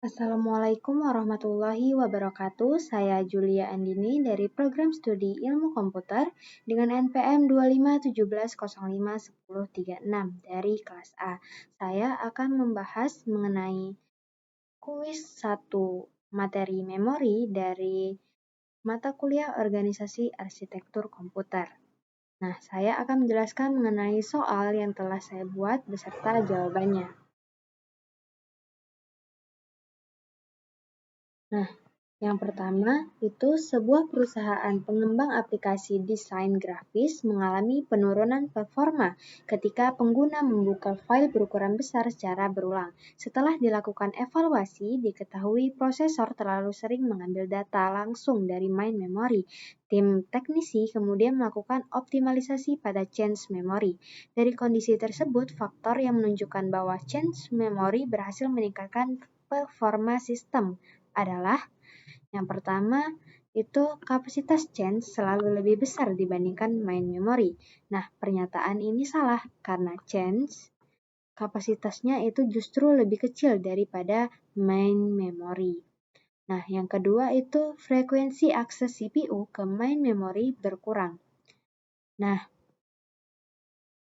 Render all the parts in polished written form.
Assalamualaikum warahmatullahi wabarakatuh. Saya Julia Andini dari Program Studi Ilmu Komputer dengan NPM 2517051036 dari kelas A. Saya akan membahas mengenai kuis 1 materi memori dari mata kuliah Organisasi Arsitektur Komputer. Nah, saya akan menjelaskan mengenai soal yang telah saya buat beserta jawabannya. Nah, yang pertama itu sebuah perusahaan pengembang aplikasi desain grafis mengalami penurunan performa ketika pengguna membuka file berukuran besar secara berulang. Setelah dilakukan evaluasi, diketahui prosesor terlalu sering mengambil data langsung dari main memory. Tim teknisi kemudian melakukan optimalisasi pada change memory. Dari kondisi tersebut, faktor yang menunjukkan bahwa change memory berhasil meningkatkan performa sistem adalah yang pertama itu kapasitas change selalu lebih besar dibandingkan main memory. Nah, pernyataan ini salah karena change kapasitasnya itu justru lebih kecil daripada main memory. Nah, yang kedua itu frekuensi akses CPU ke main memory berkurang. Nah,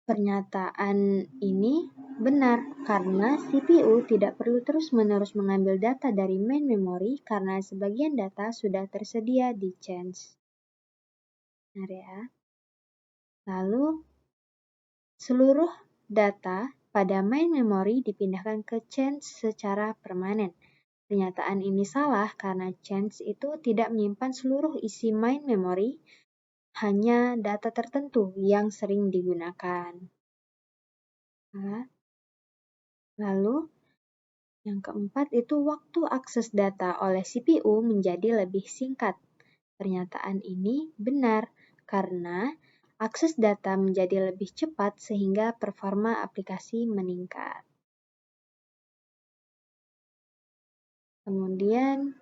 pernyataan ini benar karena CPU tidak perlu terus-menerus mengambil data dari main memory karena sebagian data sudah tersedia di change. Benar ya. Lalu, seluruh data pada main memory dipindahkan ke change secara permanen. Pernyataan ini salah karena change itu tidak menyimpan seluruh isi main memory, hanya data tertentu yang sering digunakan. Lalu, yang keempat itu waktu akses data oleh CPU menjadi lebih singkat. Pernyataan ini benar karena akses data menjadi lebih cepat sehingga performa aplikasi meningkat. Kemudian,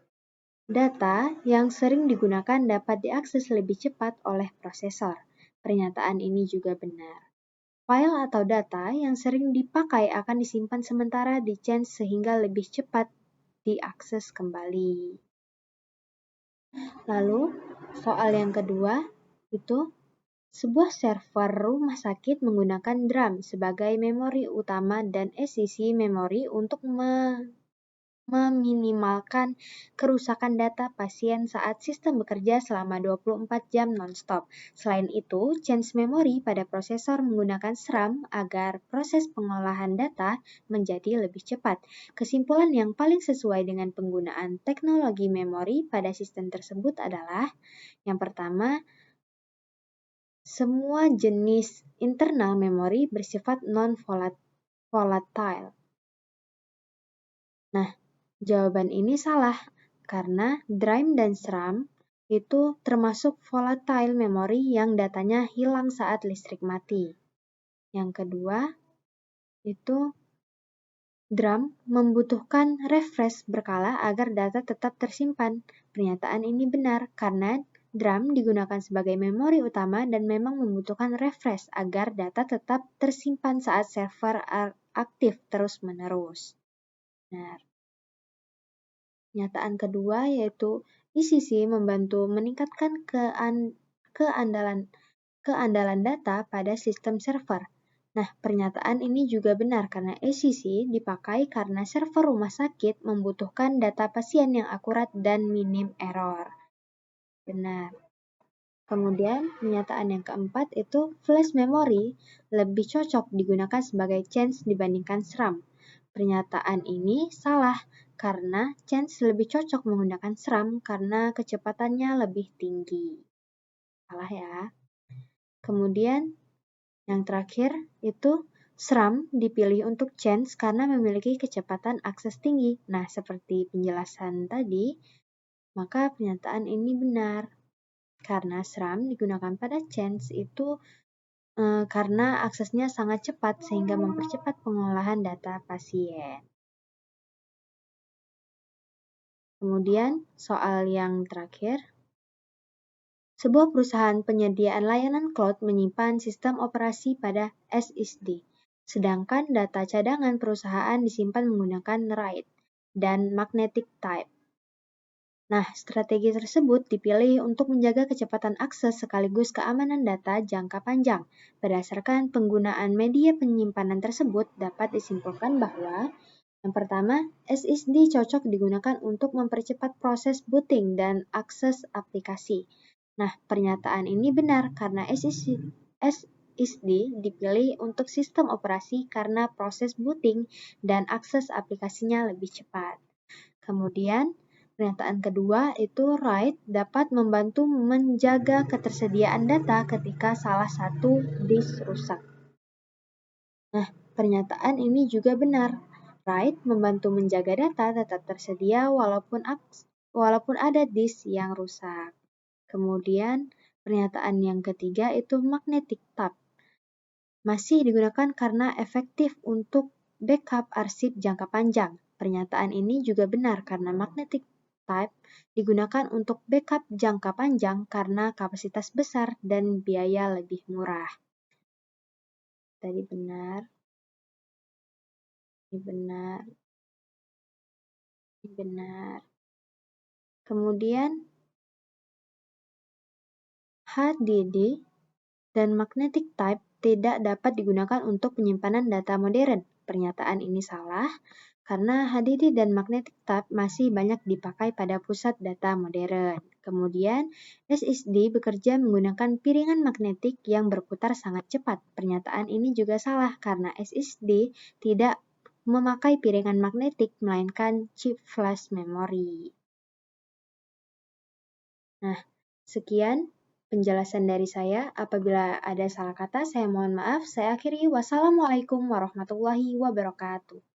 data yang sering digunakan dapat diakses lebih cepat oleh prosesor. Pernyataan ini juga benar. File atau data yang sering dipakai akan disimpan sementara di change sehingga lebih cepat diakses kembali. Lalu, soal yang kedua itu sebuah server rumah sakit menggunakan DRAM sebagai memori utama dan SCC memori untuk meminimalkan kerusakan data pasien saat sistem bekerja selama 24 jam non-stop. Selain itu, change memory pada prosesor menggunakan SRAM agar proses pengolahan data menjadi lebih cepat. Kesimpulan yang paling sesuai dengan penggunaan teknologi memori pada sistem tersebut adalah yang pertama, semua jenis internal memori bersifat non-volatile. Nah, jawaban ini salah karena DRAM dan SRAM itu termasuk volatile memory yang datanya hilang saat listrik mati. Yang kedua, itu DRAM membutuhkan refresh berkala agar data tetap tersimpan. Pernyataan ini benar karena DRAM digunakan sebagai memori utama dan memang membutuhkan refresh agar data tetap tersimpan saat server aktif terus-menerus. Benar. Pernyataan kedua yaitu ECC membantu meningkatkan keandalan data pada sistem server. Nah, pernyataan ini juga benar karena ECC dipakai karena server rumah sakit membutuhkan data pasien yang akurat dan minim error. Benar. Kemudian, pernyataan yang keempat itu flash memory lebih cocok digunakan sebagai change dibandingkan SRAM. Pernyataan ini salah karena change lebih cocok menggunakan SRAM karena kecepatannya lebih tinggi. Salah ya. Kemudian, yang terakhir itu SRAM dipilih untuk change karena memiliki kecepatan akses tinggi. Nah, seperti penjelasan tadi, maka pernyataan ini benar. Karena SRAM digunakan pada change itu karena aksesnya sangat cepat sehingga mempercepat pengolahan data pasien. Kemudian, soal yang terakhir. Sebuah perusahaan penyediaan layanan cloud menyimpan sistem operasi pada SSD, sedangkan data cadangan perusahaan disimpan menggunakan RAID. dan magnetic type. Nah, strategi tersebut dipilih untuk menjaga kecepatan akses sekaligus keamanan data jangka panjang. Berdasarkan penggunaan media penyimpanan tersebut, dapat disimpulkan bahwa yang pertama, SSD cocok digunakan untuk mempercepat proses booting dan akses aplikasi. Nah, pernyataan ini benar karena SSD dipilih untuk sistem operasi karena proses booting dan akses aplikasinya lebih cepat. Kemudian, pernyataan kedua itu write dapat membantu menjaga ketersediaan data ketika salah satu disk rusak. Nah, pernyataan ini juga benar. Write membantu menjaga data tetap tersedia walaupun ada disk yang rusak. Kemudian, pernyataan yang ketiga itu magnetic type. Masih digunakan karena efektif untuk backup arsip jangka panjang. Pernyataan ini juga benar karena magnetic type digunakan untuk backup jangka panjang karena kapasitas besar dan biaya lebih murah. Tadi benar. Ini benar. Ini benar. Kemudian HDD dan magnetic type tidak dapat digunakan untuk penyimpanan data modern. Pernyataan ini salah karena HDD dan magnetic type masih banyak dipakai pada pusat data modern. Kemudian, SSD bekerja menggunakan piringan magnetik yang berputar sangat cepat. Pernyataan ini juga salah karena SSD tidak memakai piringan magnetik melainkan chip flash memory. Nah, sekian penjelasan dari saya. Apabila ada salah kata, saya mohon maaf. Saya akhiri. Wassalamualaikum warahmatullahi wabarakatuh.